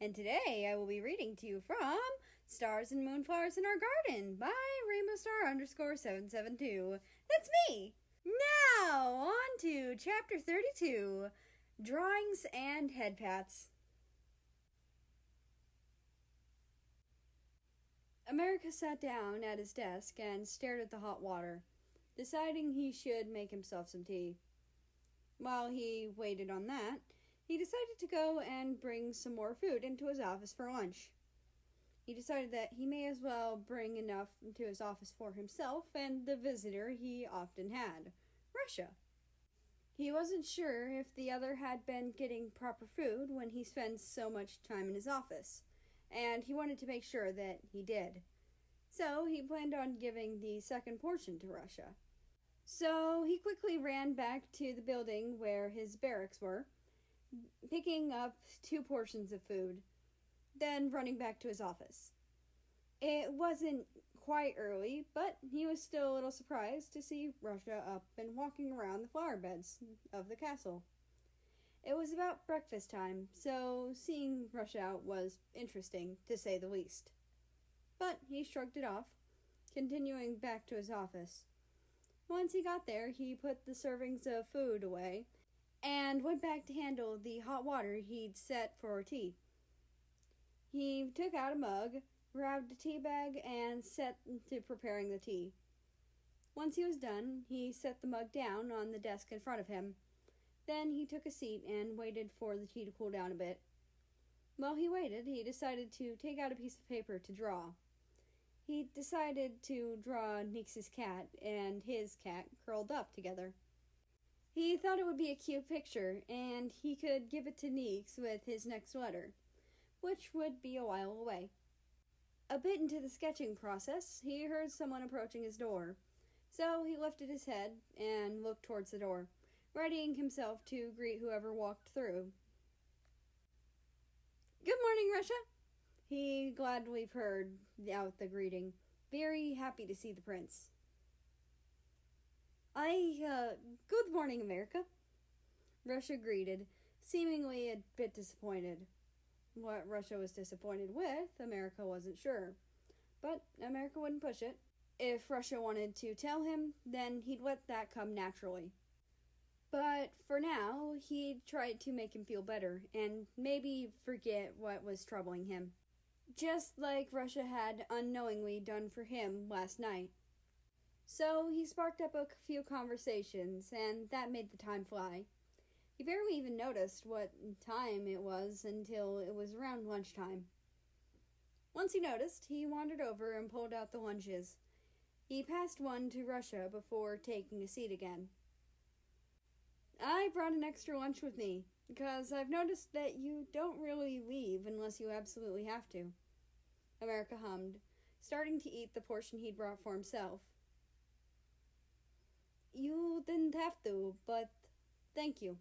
and today I will be reading to you from Stars and Moonflowers in Our Garden by RainbowStar_772. That's me! Now, on to Chapter 32, Drawings and Head Pats. America sat down at his desk and stared at the hot water, deciding he should make himself some tea. While he waited on that, he decided to go and bring some more food into his office for lunch. He decided that he may as well bring enough to his office for himself and the visitor he often had, Russia. He wasn't sure if the other had been getting proper food when he spends so much time in his office, and he wanted to make sure that he did. So he planned on giving the second portion to Russia. So he quickly ran back to the building where his barracks were, picking up 2 portions of food, then running back to his office. It wasn't quite early, but he was still a little surprised to see Russia up and walking around the flower beds of the castle. It was about breakfast time, so seeing Russia out was interesting, to say the least. But he shrugged it off, continuing back to his office. Once he got there, he put the servings of food away and went back to handle the hot water he'd set for tea. He took out a mug, grabbed a tea bag, and set to preparing the tea. Once he was done, he set the mug down on the desk in front of him. Then he took a seat and waited for the tea to cool down a bit. While he waited, he decided to take out a piece of paper to draw. He decided to draw Nix's cat and his cat curled up together. He thought it would be a cute picture, and he could give it to Nix with his next letter, which would be a while away. A bit into the sketching process, he heard someone approaching his door, so he lifted his head and looked towards the door, readying himself to greet whoever walked through. "Good morning, Russia!" He gladly purred out the greeting, very happy to see the prince. Good morning, America," Russia greeted, seemingly a bit disappointed. What Russia was disappointed with, America wasn't sure. But America wouldn't push it. If Russia wanted to tell him, then he'd let that come naturally. But for now, he tried to make him feel better, and maybe forget what was troubling him. Just like Russia had unknowingly done for him last night. So he sparked up a few conversations, and that made the time fly. He barely even noticed what time it was until it was around lunchtime. Once he noticed, he wandered over and pulled out the lunches. He passed one to Russia before taking a seat again. "I brought an extra lunch with me, because I've noticed that you don't really leave unless you absolutely have to," America hummed, starting to eat the portion he'd brought for himself. "You didn't have to, but thank you,"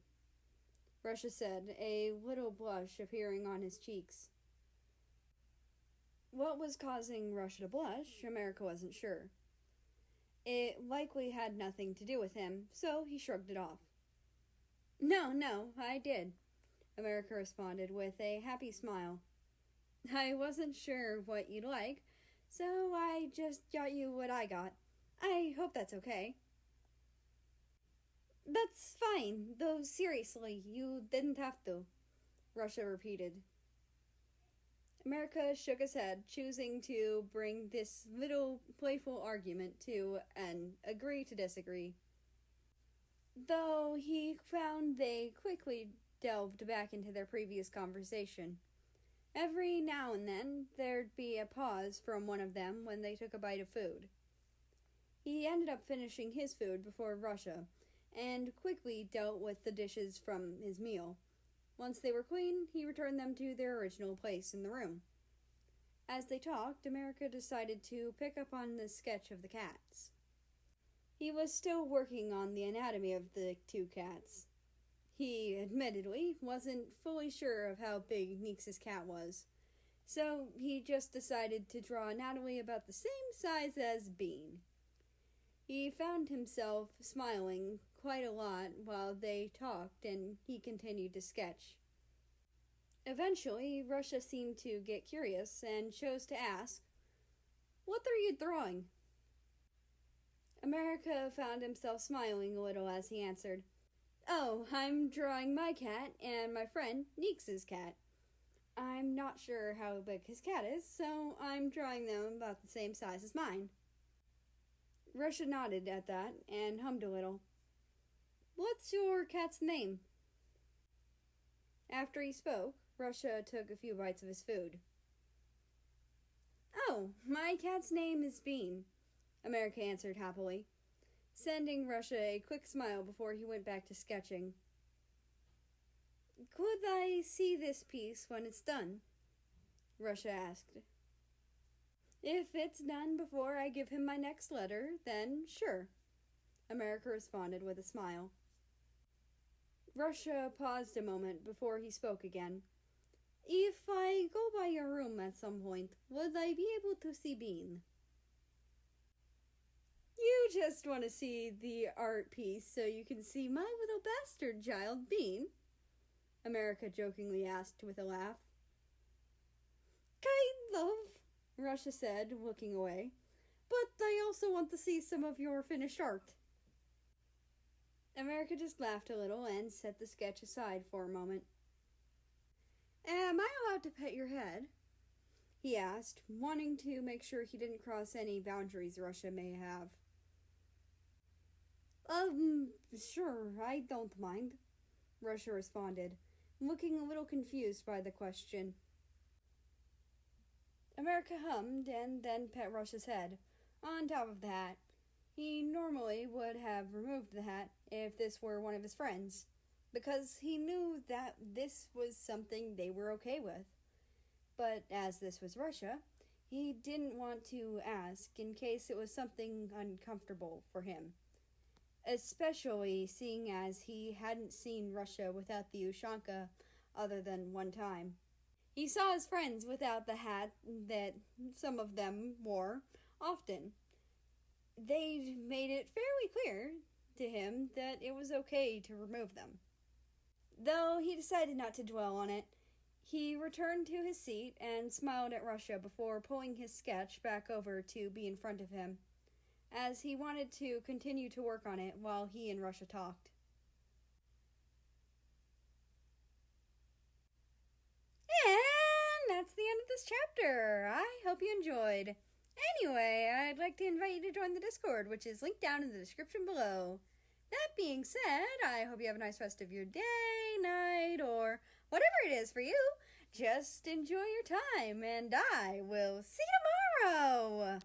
Russia said, a little blush appearing on his cheeks. What was causing Russia to blush, America wasn't sure. It likely had nothing to do with him, so he shrugged it off. No, I did," America responded with a happy smile. "I wasn't sure what you'd like, so I just got you what I got. I hope that's okay." "That's fine, though seriously, you didn't have to," Russia repeated. America shook his head, choosing to bring this little playful argument to an agree to disagree. Though he found they quickly delved back into their previous conversation. Every now and then, there'd be a pause from one of them when they took a bite of food. He ended up finishing his food before Russia, and quickly dealt with the dishes from his meal. Once they were clean, he returned them to their original place in the room. As they talked, America decided to pick up on the sketch of the cats. He was still working on the anatomy of the 2 cats. He, admittedly, wasn't fully sure of how big Nix's cat was, so he just decided to draw anatomy about the same size as Bean. He found himself smiling quite a lot while they talked, and he continued to sketch. Eventually, Russia seemed to get curious and chose to ask, "What are you drawing?" America found himself smiling a little as he answered, "Oh, I'm drawing my cat and my friend Neeks' cat. I'm not sure how big his cat is, so I'm drawing them about the same size as mine." Russia nodded at that and hummed a little. "What's your cat's name?" After he spoke, Russia took a few bites of his food. "Oh, my cat's name is Bean," America answered happily, sending Russia a quick smile before he went back to sketching. "Could I see this piece when it's done?" Russia asked. "If it's done before I give him my next letter, then sure," America responded with a smile. Russia paused a moment before he spoke again. "If I go by your room at some point, would I be able to see Bean?" "You just want to see the art piece so you can see my little bastard child, Bean?" America jokingly asked with a laugh. "Kind of," Russia said, looking away. "But I also want to see some of your finished art." America just laughed a little and set the sketch aside for a moment. "Am I allowed to pet your head?" he asked, wanting to make sure he didn't cross any boundaries Russia may have. Sure, I don't mind," Russia responded, looking a little confused by the question. America hummed and then pet Russia's head, on top of the hat. He normally would have removed the hat if this were one of his friends, because he knew that this was something they were okay with. But as this was Russia, he didn't want to ask in case it was something uncomfortable for him, especially seeing as he hadn't seen Russia without the Ushanka other than one time. He saw his friends without the hat that some of them wore often. They made it fairly clear to him that it was okay to remove them. Though he decided not to dwell on it, he returned to his seat and smiled at Russia before pulling his sketch back over to be in front of him, as he wanted to continue to work on it while he and Russia talked. And that's the end of this chapter. I hope you enjoyed. Anyway, I'd like to invite you to join the Discord, which is linked down in the description below. That being said, I hope you have a nice rest of your day, night, or whatever it is for you. Just enjoy your time, and I will see you tomorrow!